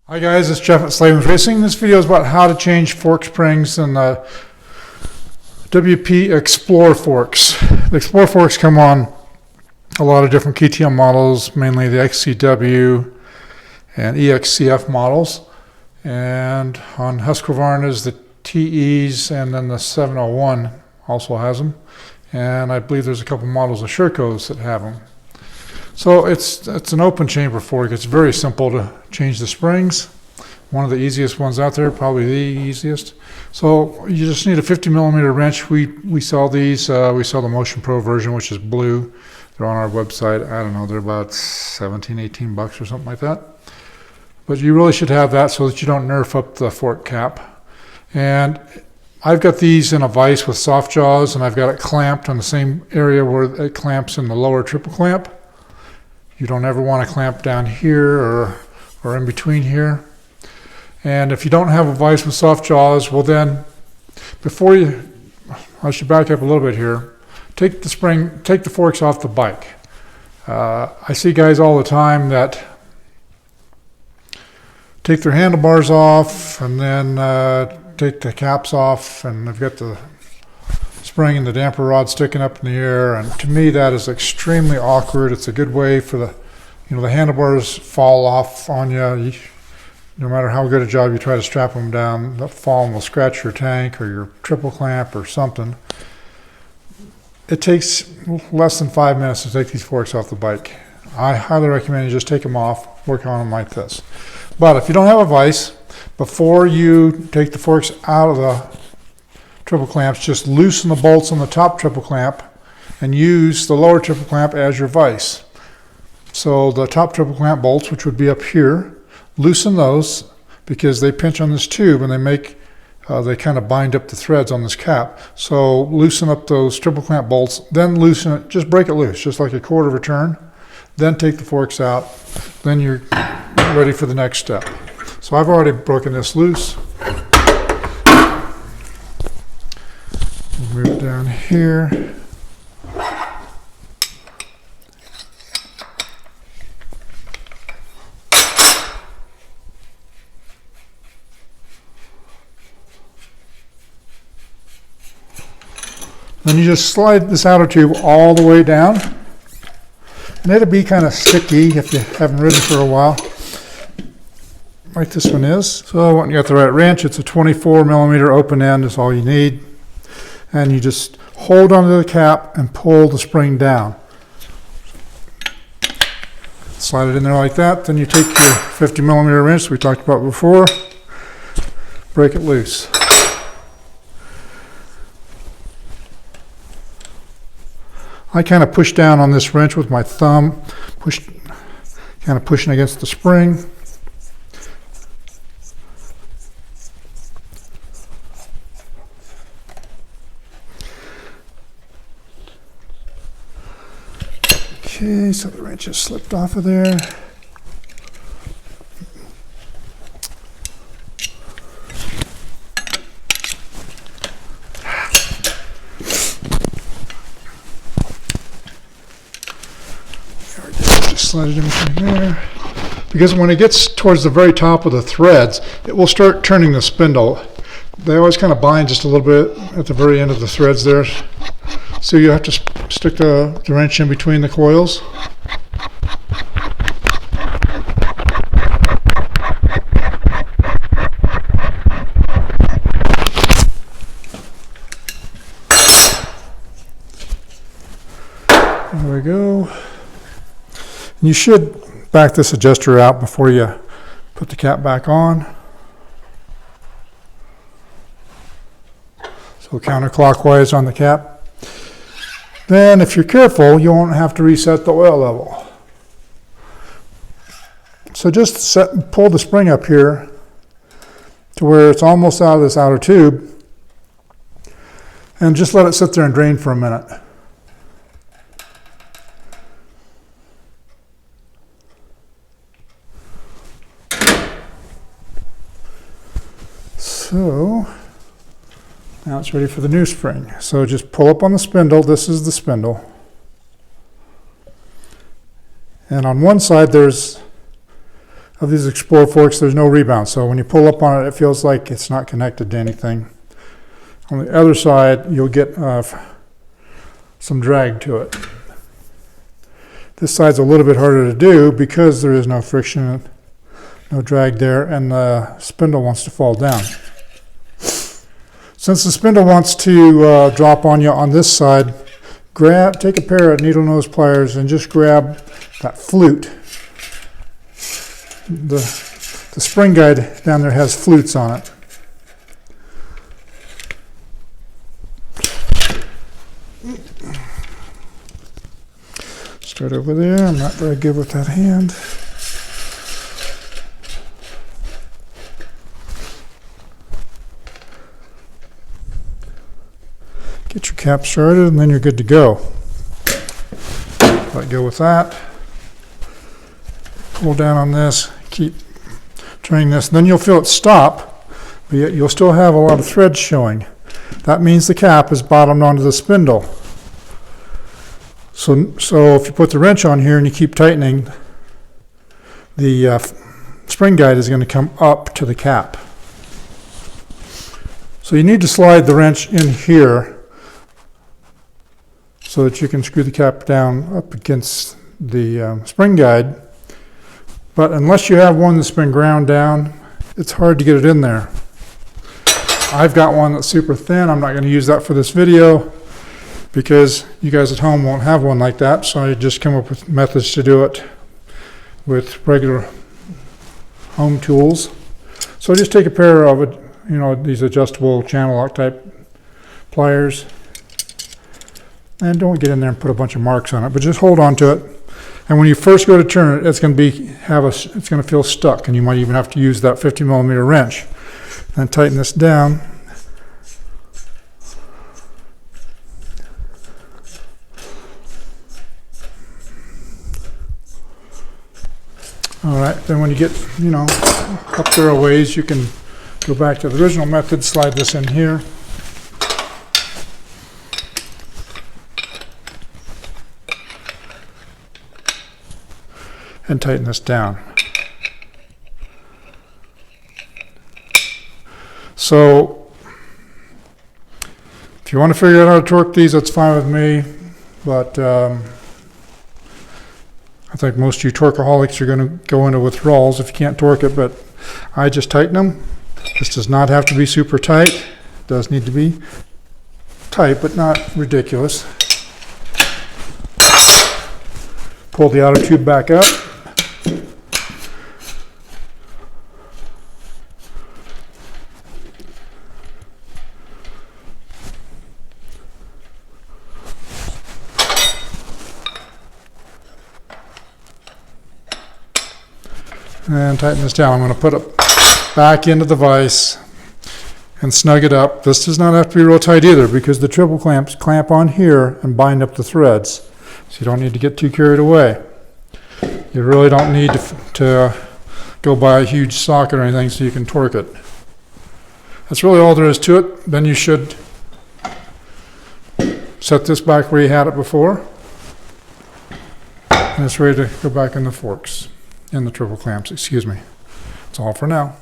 Hi guys, it's Jeff at Slavens Racing. This video is about how to change fork springs in the WP Xplor Forks. The Xplor Forks come on a lot of different KTM models, mainly the XCW and EXCF models. And on Husqvarna's, the TEs, and then the 701 also has them. And I believe there's a couple models of Shercos that have them. So it's an open chamber fork. It's very simple to change the springs. One of the easiest ones out there, probably the easiest. So you just need a 50mm wrench. We sell these. We sell the Motion Pro version, which is blue. They're on our website. I don't know, they're about 17, 18 bucks or something like that. But you really should have that so that you don't nerf up the fork cap. And I've got these in a vise with soft jaws, and I've got it clamped on the same area where it clamps in the lower triple clamp. You don't ever want to clamp down here or in between here. And if you don't have a vise with soft jaws, well then, I should back up a little bit here. Take the forks off the bike. I see guys all the time that take their handlebars off and then take the caps off, and they've got the spring and the damper rod sticking up in the air, and to me that is extremely awkward. It's a good way for the handlebars fall off on you. No matter how good a job you try to strap them down, they'll fall and will scratch your tank or your triple clamp or something. It takes less than 5 minutes to take these forks off the bike. I highly recommend you just take them off, work on them like this. But if you don't have a vise, before you take the forks out of the triple clamps, just loosen the bolts on the top triple clamp and use the lower triple clamp as your vise. So the top triple clamp bolts, which would be up here, loosen those because they pinch on this tube and they kind of bind up the threads on this cap. So loosen up those triple clamp bolts, then loosen it, just break it loose, just like a quarter of a turn. Then take the forks out, then you're ready for the next step. So I've already broken this loose. Move it down here. Then you just slide this outer tube all the way down. And it'll be kind of sticky if you haven't ridden for a while, like this one is. So when you got the right wrench, it's a 24mm open end is all you need. And you just hold onto the cap and pull the spring down. Slide it in there like that. Then you take your 50mm wrench we talked about before, break it loose. I kind of push down on this wrench with my thumb, kind of pushing against the spring. Okay, so the wrench has slipped off of there. Just slide it in between there. Because when it gets towards the very top of the threads, it will start turning the spindle. They always kind of bind just a little bit at the very end of the threads there. So you have to stick the wrench in between the coils. There we go. And you should back this adjuster out before you put the cap back on. So counterclockwise on the cap. Then if you're careful, you won't have to reset the oil level. So just pull the spring up here to where it's almost out of this outer tube, and just let it sit there and drain for a minute. So now it's ready for the new spring. So just pull up on the spindle. This is the spindle. And on one side there's of these Xplor forks, there's no rebound. So when you pull up on it, it feels like it's not connected to anything. On the other side, you'll get some drag to it. This side's a little bit harder to do because there is no friction, no drag there, and the spindle wants to fall down. Since the spindle wants to drop on you on this side, take a pair of needle nose pliers and just grab that flute. The spring guide down there has flutes on it. Start over there. I'm not very good with that hand. Get your cap started and then you're good to go. Let go with that. Pull down on this, keep turning this, then you'll feel it stop, but yet you'll still have a lot of threads showing. That means the cap is bottomed onto the spindle. So if you put the wrench on here and you keep tightening, the spring guide is going to come up to the cap. So you need to slide the wrench in here so that you can screw the cap down up against the spring guide. But unless you have one that's been ground down, it's hard to get it in there. I've got one that's super thin. I'm not going to use that for this video because you guys at home won't have one like that. So I just come up with methods to do it with regular home tools. So just take a pair of, these adjustable channel lock type pliers, and don't get in there and put a bunch of marks on it, but just hold on to it. And when you first go to turn it, it's going to feel stuck, and you might even have to use that 50mm wrench. And tighten this down. All right, then when you get, up there a ways, you can go back to the original method, slide this in here. And tighten this down. So if you want to figure out how to torque these, that's fine with me, but I think most of you torqueaholics are going to go into withdrawals if you can't torque it, but I just tighten them. This does not have to be super tight. It does need to be tight, but not ridiculous. Pull the outer tube back up. And tighten this down. I'm going to put it back into the vise and snug it up. This does not have to be real tight either because the triple clamps clamp on here and bind up the threads. So you don't need to get too carried away. You really don't need to go buy a huge socket or anything so you can torque it. That's really all there is to it. Then you should set this back where you had it before. And it's ready to go back in the forks. In the triple clamps, excuse me. That's all for now.